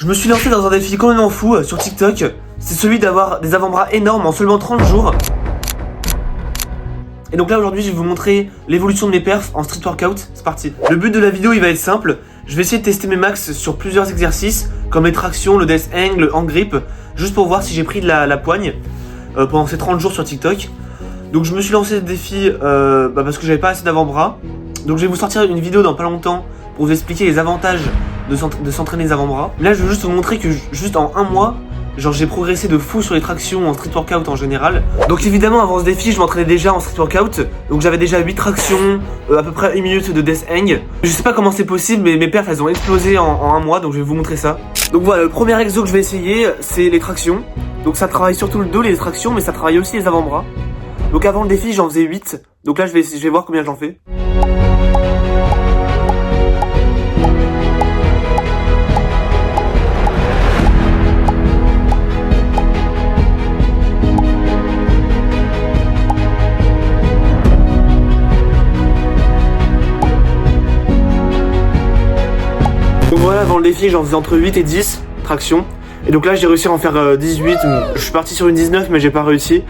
Je me suis lancé dans un défi complètement fou sur TikTok. C'est celui d'avoir des avant-bras énormes en seulement 30 jours. Et donc là aujourd'hui je vais vous montrer l'évolution de mes perfs en street workout. C'est parti. Le but de la vidéo il va être simple. Je vais essayer de tester mes max sur plusieurs exercices, comme les tractions, le death hang, le hand grip, juste pour voir si j'ai pris de la poigne pendant ces 30 jours sur TikTok. Donc je me suis lancé ce défi parce que j'avais pas assez d'avant-bras. Donc je vais vous sortir une vidéo dans pas longtemps pour vous expliquer les avantages de s'entraîner les avant-bras. Là je veux juste vous montrer que juste en un mois, genre j'ai progressé de fou sur les tractions en street workout en général. Donc évidemment avant ce défi je m'entraînais déjà en street workout. Donc j'avais déjà 8 tractions, à peu près 1 minute de death hang. Je sais pas comment c'est possible mais mes perfs elles ont explosé en un mois, donc je vais vous montrer ça. Donc voilà, le premier exo que je vais essayer c'est les tractions. Donc ça travaille surtout le dos les tractions, mais ça travaille aussi les avant-bras. Donc avant le défi j'en faisais 8. Donc là je vais voir combien j'en fais. Donc voilà, avant le défi j'en faisais entre 8 et 10 tractions. Et donc là j'ai réussi à en faire 18. Je suis parti sur une 19 mais j'ai pas réussi.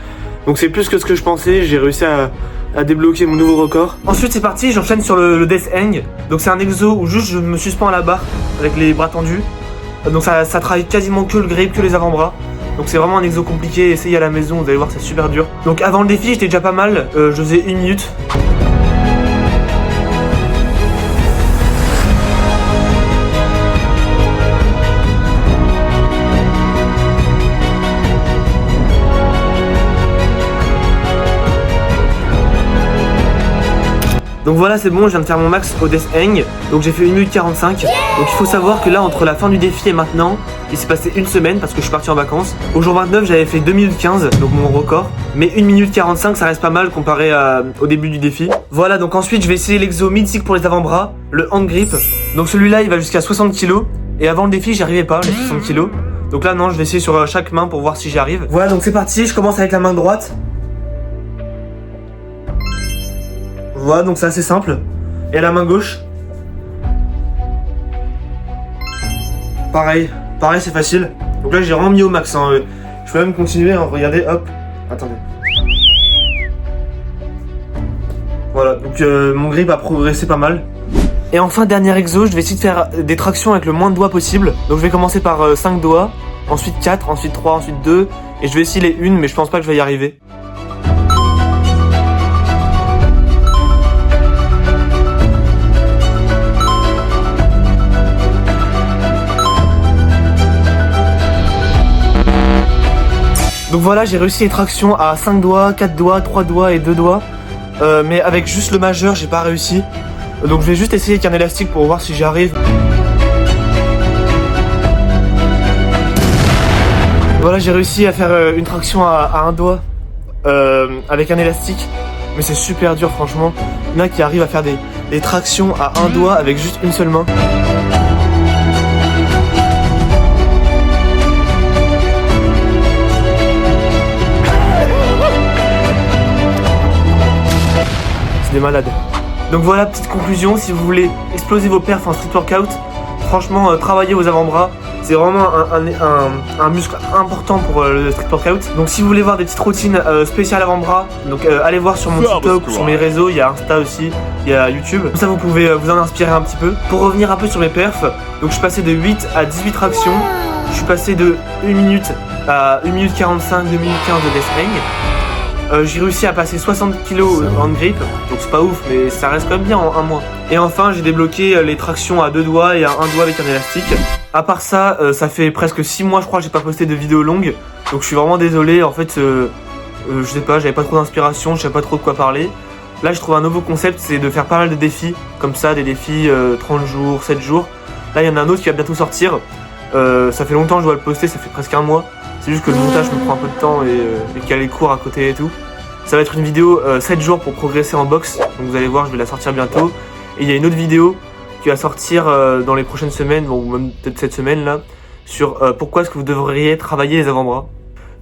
Donc c'est plus que ce que je pensais, j'ai réussi à débloquer mon nouveau record. Ensuite c'est parti, j'enchaîne sur le death hang. Donc c'est un exo où juste je me suspends à la barre avec les bras tendus. Donc ça travaille quasiment que le grip, que les avant-bras. Donc c'est vraiment un exo compliqué, essayez à la maison, vous allez voir c'est super dur. Donc avant le défi j'étais déjà pas mal, je faisais 1 minute. Donc voilà c'est bon, je viens de faire mon max au death hang. Donc j'ai fait 1 minute 45. Donc il faut savoir que là entre la fin du défi et maintenant il s'est passé une semaine parce que je suis parti en vacances. Au jour 29 j'avais fait 2 minutes 15, donc mon record. Mais 1 minute 45 ça reste pas mal comparé au début du défi. Voilà, donc ensuite je vais essayer l'exo mythique pour les avant-bras, le hand grip. Donc celui-là il va jusqu'à 60 kg. Et avant le défi j'y arrivais pas, les 60 kg. Donc là non, je vais essayer sur chaque main pour voir si j'y arrive. Voilà, donc c'est parti, je commence avec la main droite. Voilà, donc c'est assez simple. Et la main gauche. Pareil c'est facile. Donc là j'ai vraiment mis au max hein. Je peux même continuer, hein. Regardez, hop. Attendez. Voilà, donc mon grip a progressé pas mal. Et enfin dernier exo, je vais essayer de faire des tractions avec le moins de doigts possible. Donc je vais commencer par 5 doigts, ensuite 4, ensuite 3, ensuite 2. Et je vais essayer les 1 mais je pense pas que je vais y arriver. Donc voilà, j'ai réussi les tractions à 5 doigts, 4 doigts, 3 doigts et 2 doigts. Mais avec juste le majeur, j'ai pas réussi. Donc je vais juste essayer avec un élastique pour voir si j'y arrive. Voilà, j'ai réussi à faire une traction à un doigt avec un élastique. Mais c'est super dur franchement. Il y en a qui arrivent à faire des tractions à un doigt avec juste une seule main. Des malades. Donc voilà, petite conclusion, si vous voulez exploser vos perfs en street workout, franchement travaillez vos avant-bras, c'est vraiment un muscle important pour le street workout. Donc si vous voulez voir des petites routines spéciales avant-bras, donc allez voir sur mon TikTok, sur mes réseaux, il y a Insta aussi, il y a YouTube. Comme ça vous pouvez vous en inspirer un petit peu. Pour revenir un peu sur mes perfs, donc je suis passé de 8 à 18 tractions, je suis passé de 1 minute à 1 minute 45, 2 minutes 15 de death hang. J'ai réussi à passer 60 kg en grip, donc c'est pas ouf, mais ça reste quand même bien en un mois. Et enfin, j'ai débloqué les tractions à 2 doigts et à 1 doigt avec un élastique. À part ça, ça fait presque 6 mois, je crois, que j'ai pas posté de vidéos longues. Donc je suis vraiment désolé, en fait, je sais pas, j'avais pas trop d'inspiration, je savais pas trop de quoi parler. Là, je trouve un nouveau concept, c'est de faire pas mal de défis, comme ça, des défis 30 jours, 7 jours. Là, il y en a un autre qui va bientôt sortir. Ça fait longtemps que je dois le poster, ça fait presque un mois. C'est juste que le montage me prend un peu de temps et qu'il y a les cours à côté et tout. Ça va être une vidéo 7 jours pour progresser en boxe. Donc vous allez voir, je vais la sortir bientôt. Et il y a une autre vidéo qui va sortir dans les prochaines semaines, ou même peut-être cette semaine là, sur pourquoi est-ce que vous devriez travailler les avant-bras.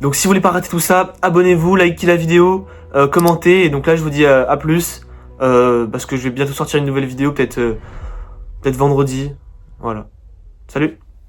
Donc si vous voulez pas rater tout ça, abonnez-vous, likez la vidéo, commentez. Et donc là je vous dis à plus. Parce que je vais bientôt sortir une nouvelle vidéo, peut-être vendredi. Voilà. Salut!